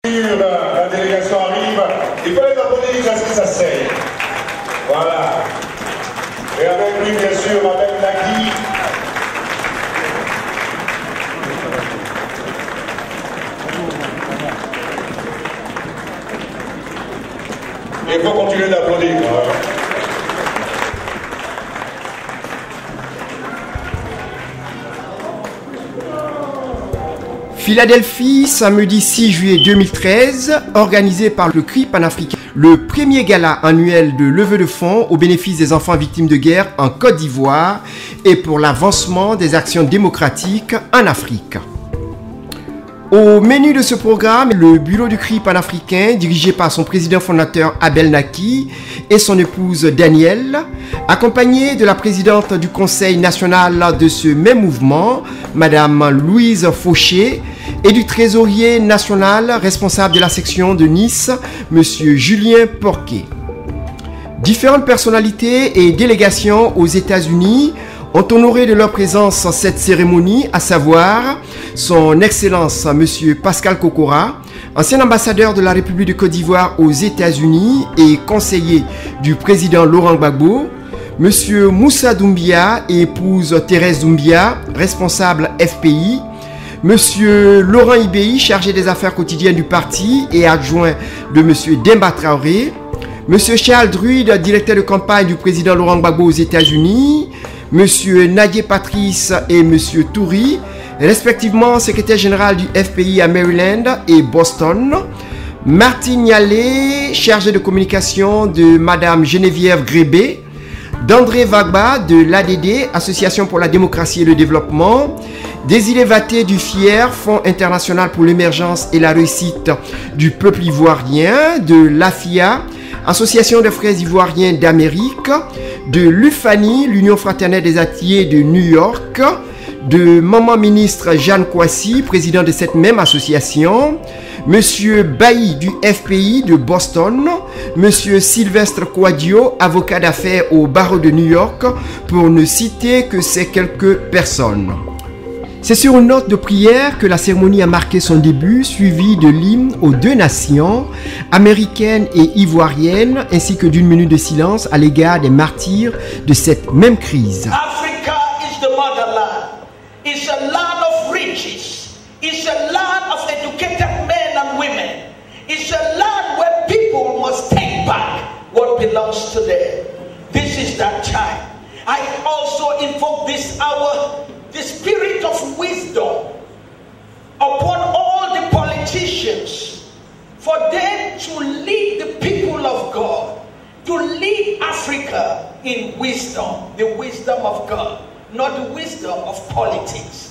La délégation arrive, il faut les applaudir jusqu'à ce qu'ils s'asseyent. Voilà. Et avec lui, bien sûr, Mme Nagui. Il faut continuer d'applaudir. Philadelphie, samedi 6 juillet 2013, organisé par le CRI panafricain, le premier gala annuel de levée de fonds au bénéfice des enfants victimes de guerre en Côte d'Ivoire et pour l'avancement des actions démocratiques en Afrique. Au menu de ce programme, le bureau du CRI panafricain, dirigé par son président fondateur Abel Naki et son épouse Danielle, accompagné de la présidente du conseil national de ce même mouvement, Madame Louise Fauché, et du trésorier national responsable de la section de Nice, Monsieur Julien Porquet. Différentes personnalités et délégations aux États-Unis ont honoré de leur présence cette cérémonie, à savoir son Excellence Monsieur Pascal Kokora, ancien ambassadeur de la République de Côte d'Ivoire aux États-Unis et conseiller du président Laurent Gbagbo, Monsieur Moussa Doumbia et épouse Thérèse Doumbia, responsable FPI, Monsieur Laurent Ibéi, chargé des affaires quotidiennes du parti et adjoint de Monsieur Demba Traoré, Monsieur Charles Druide, directeur de campagne du président Laurent Gbagbo aux États-Unis, Monsieur Nadier Patrice et Monsieur Touri, respectivement secrétaire général du FPI à Maryland et Boston, Martine Nialé, chargé de communication de Madame Geneviève Grébé, d'André Vagba de l'ADD, Association pour la démocratie et le développement, Désiré Vaté du FIER, Fonds international pour l'émergence et la réussite du peuple ivoirien, de l'AFIA, Association des frères ivoiriens d'Amérique, de l'UFANI, l'Union fraternelle des ateliers de New York, de Maman ministre Jeanne Kouassi, président de cette même association, Monsieur Bailly du FPI de Boston, Monsieur Sylvestre Quadio, avocat d'affaires au barreau de New York, pour ne citer que ces quelques personnes. C'est sur une note de prière que la cérémonie a marqué son début, suivie de l'hymne aux deux nations, américaines et ivoiriennes, ainsi que d'une minute de silence à l'égard des martyrs de cette même crise. Africa is the motherland. It's a land of riches. It's a land of educated men and women. It's a land where people must take back what belongs to them. This is that time. I also invoke this hour the spirit of wisdom upon all the politicians, for them to lead the people of God, to lead Africa in wisdom, the wisdom of God, not the wisdom of politics.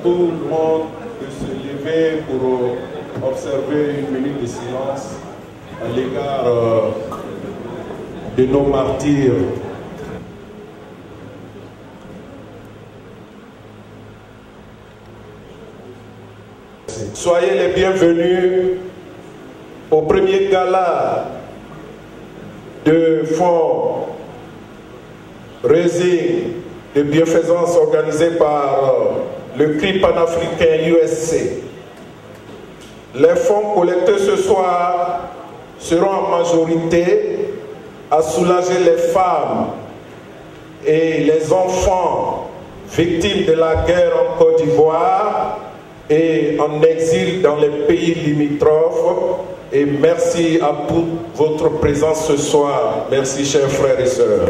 tout le monde de se lever pour observer une minute de silence à l'égard de nos martyrs. Soyez les bienvenus au premier gala de fonds Raising de bienfaisance organisé par le CRI panafricain USC. Les fonds collectés ce soir seront en majorité à soulager les femmes et les enfants victimes de la guerre en Côte d'Ivoire et en exil dans les pays limitrophes. Et merci à toute votre présence ce soir. Merci, chers frères et sœurs.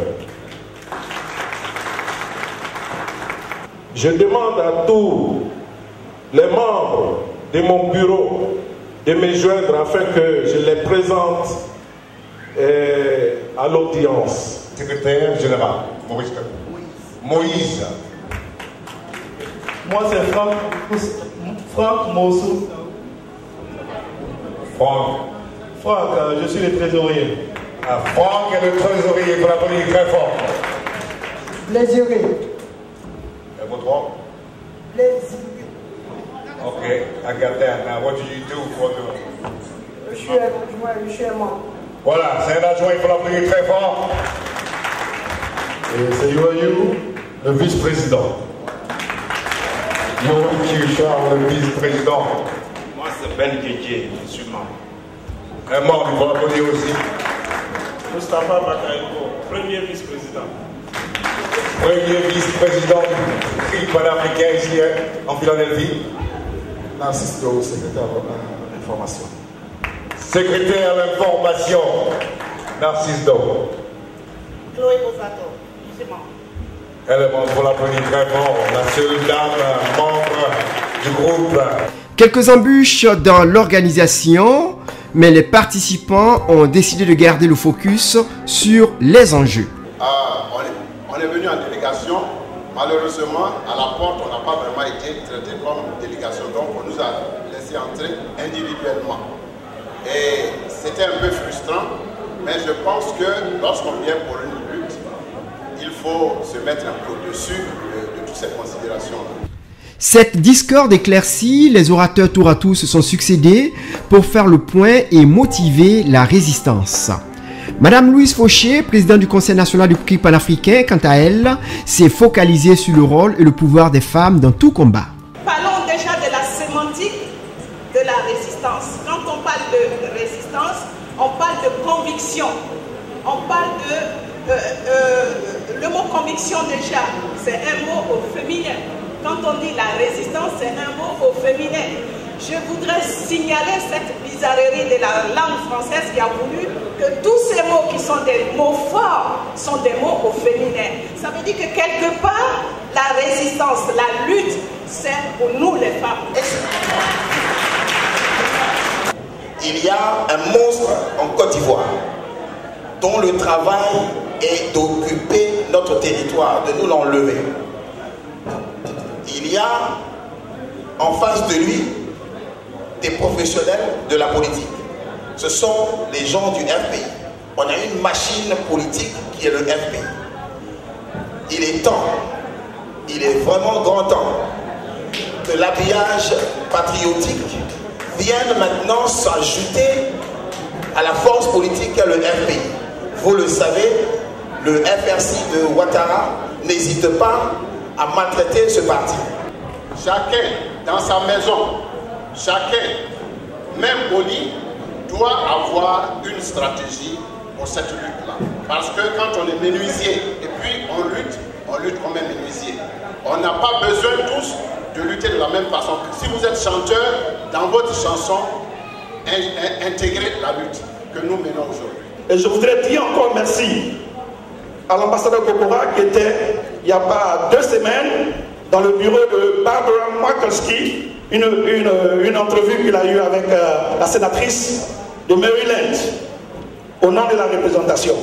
Je demande à tous les membres de mon bureau de me joindre afin que je les présente à l'audience. Secrétaire général, Maurice. Moïse. Moi, c'est Franck Mossou. Franck, je suis le trésorier. Ah, Franck est le trésorier, pour la politique très fort. Plaisiré. Et votre nom? Plaisiré. Okay, I got that. Now, what do you do for the... Je suis un membre. Voilà, c'est un adjoint, il faut l'appeler très fort. Et c'est Yoyou, le vice-président. Yoyou Charles, le vice-président. Moi, c'est Ben Kéké, je suis membre. Un membre, il faut l'appeler aussi. Moustapha Bakaïko, premier vice-président. Premier vice-président du CRI panafricain ici en Philadelphie. Narcisse Do, secrétaire à l'information. Secrétaire à l'information, Narcisse Do. Chloé Bosato, je suis membre. Elle est membre, pour l'applaudir très fort, la seule dame membre du groupe. Quelques embûches dans l'organisation, mais les participants ont décidé de garder le focus sur les enjeux. On est venu en délégation. Malheureusement, à la porte, on n'a pas vraiment été traité comme délégation. Donc, on nous a laissé entrer individuellement. Et c'était un peu frustrant, mais je pense que lorsqu'on vient pour une lutte, il faut se mettre un peu au-dessus de toutes ces considérations-là. Cette discorde éclaircie, les orateurs tour à tour se sont succédés pour faire le point et motiver la résistance. Madame Louise Fauché, présidente du Conseil national du CRI panafricain, quant à elle, s'est focalisée sur le rôle et le pouvoir des femmes dans tout combat. Parlons déjà de la sémantique de la résistance. Quand on parle de résistance, on parle de conviction. On parle de... le mot conviction déjà, c'est un mot au féminin. Quand on dit la résistance, c'est un mot au féminin. Je voudrais signaler cette bizarrerie de la langue française qui a voulu que tous ces mots qui sont des mots forts sont des mots au féminin. Ça veut dire que quelque part, la résistance, la lutte, c'est pour nous les femmes. Il y a un monstre en Côte d'Ivoire dont le travail est d'occuper notre territoire, de nous l'enlever. Il y a en face de lui des professionnels de la politique. Ce sont les gens du FPI. On a une machine politique qui est le FPI. Il est temps, il est vraiment grand temps que l'habillage patriotique vienne maintenant s'ajouter à la force politique qu'est le FPI. Vous le savez, le FRC de Ouattara n'hésite pas à maltraiter ce parti. Chacun dans sa maison, chacun, même poli, doit avoir une stratégie pour cette lutte-là. Parce que quand on est menuisier et puis on lutte comme un menuisier. On n'a pas besoin tous de lutter de la même façon. Si vous êtes chanteur, dans votre chanson, intégrez la lutte que nous menons aujourd'hui. Et je voudrais dire encore merci à l'ambassadeur Kokora qui était, il n'y a pas 2 semaines, dans le bureau de Barbara Markowski, une entrevue qu'il a eue avec la sénatrice de Maryland, au nom de la représentation.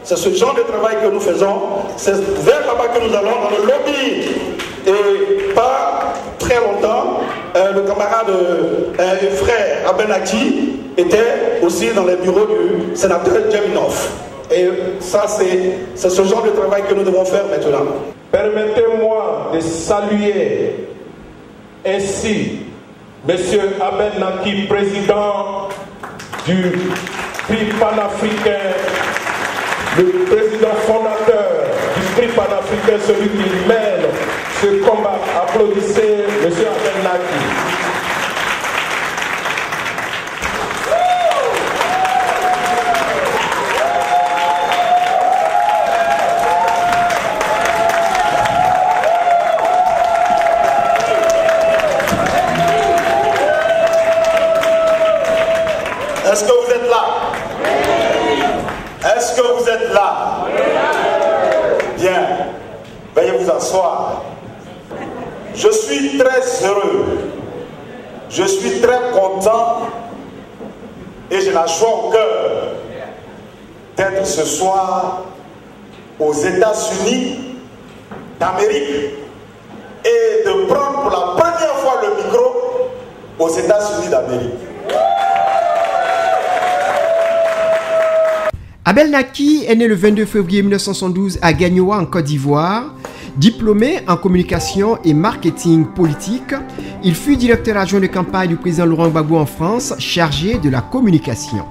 C'est ce genre de travail que nous faisons, c'est vers là-bas que nous allons dans le lobby. Et pas très longtemps. camarade et frère Abel Naki était aussi dans les bureaux du sénateur Djeminov. Et ça, c'est ce genre de travail que nous devons faire maintenant. Permettez-moi de saluer ainsi M. Abel Naki, président du prix panafricain, le président fondateur du prix panafricain, celui qui mène ce combat. Applaudissez M. Abel Naki. Est-ce que vous êtes là? Est-ce que vous êtes là? Bien. Veuillez vous asseoir. Je suis très heureux. Je suis très content et j'ai la joie au cœur d'être ce soir aux États-Unis d'Amérique et de prendre pour la première fois le micro aux États-Unis d'Amérique. Abel Naki est né le 22 février 1972 à Gagnoa en Côte d'Ivoire. Diplômé en communication et marketing politique, il fut directeur adjoint de campagne du président Laurent Gbagbo en France, chargé de la communication.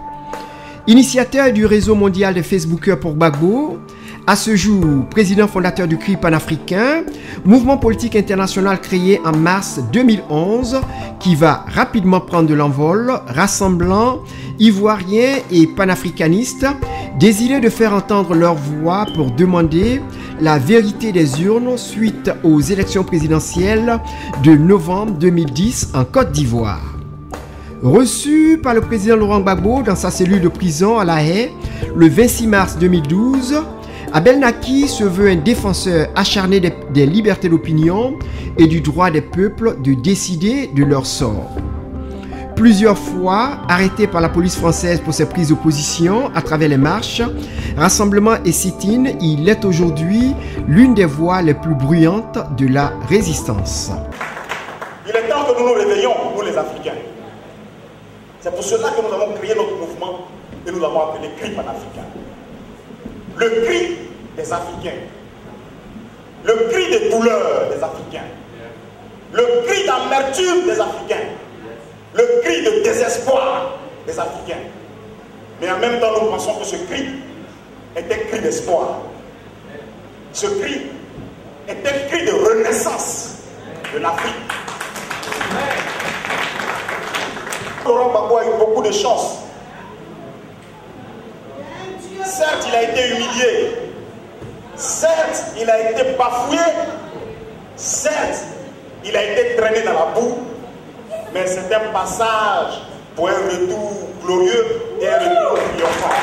Initiateur du réseau mondial des Facebookers pour Gbagbo, à ce jour président fondateur du CRI panafricain, mouvement politique international créé en mars 2011 qui va rapidement prendre de l'envol, rassemblant Ivoiriens et panafricanistes désireux de faire entendre leur voix pour demander la vérité des urnes suite aux élections présidentielles de novembre 2010 en Côte d'Ivoire. Reçu par le président Laurent Gbagbo dans sa cellule de prison à La Haye le 26 mars 2012, Abel Naki se veut un défenseur acharné des libertés d'opinion et du droit des peuples de décider de leur sort. Plusieurs fois arrêté par la police française pour ses prises de position à travers les marches, rassemblements et sit-ins, il est aujourd'hui l'une des voix les plus bruyantes de la résistance. Il est temps que nous nous réveillons, nous les Africains. C'est pour cela que nous avons créé notre mouvement et nous l'avons appelé CRI panafricain. Le cri des Africains, le cri des douleurs des Africains, le cri d'amertume des Africains, le cri de désespoir des Africains. Mais en même temps, nous pensons que ce cri est un cri d'espoir. Ce cri est un cri de renaissance de l'Afrique. Laurent Gbagbo a eu beaucoup de chance. Certes, il a été humilié. Certes, il a été bafoué. Certes, il a été traîné dans la boue. Mais c'est un passage pour un retour glorieux et un retour triomphant.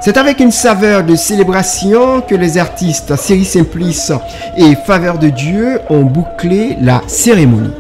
C'est avec une saveur de célébration que les artistes Série Simplice et Faveur de Dieu ont bouclé la cérémonie.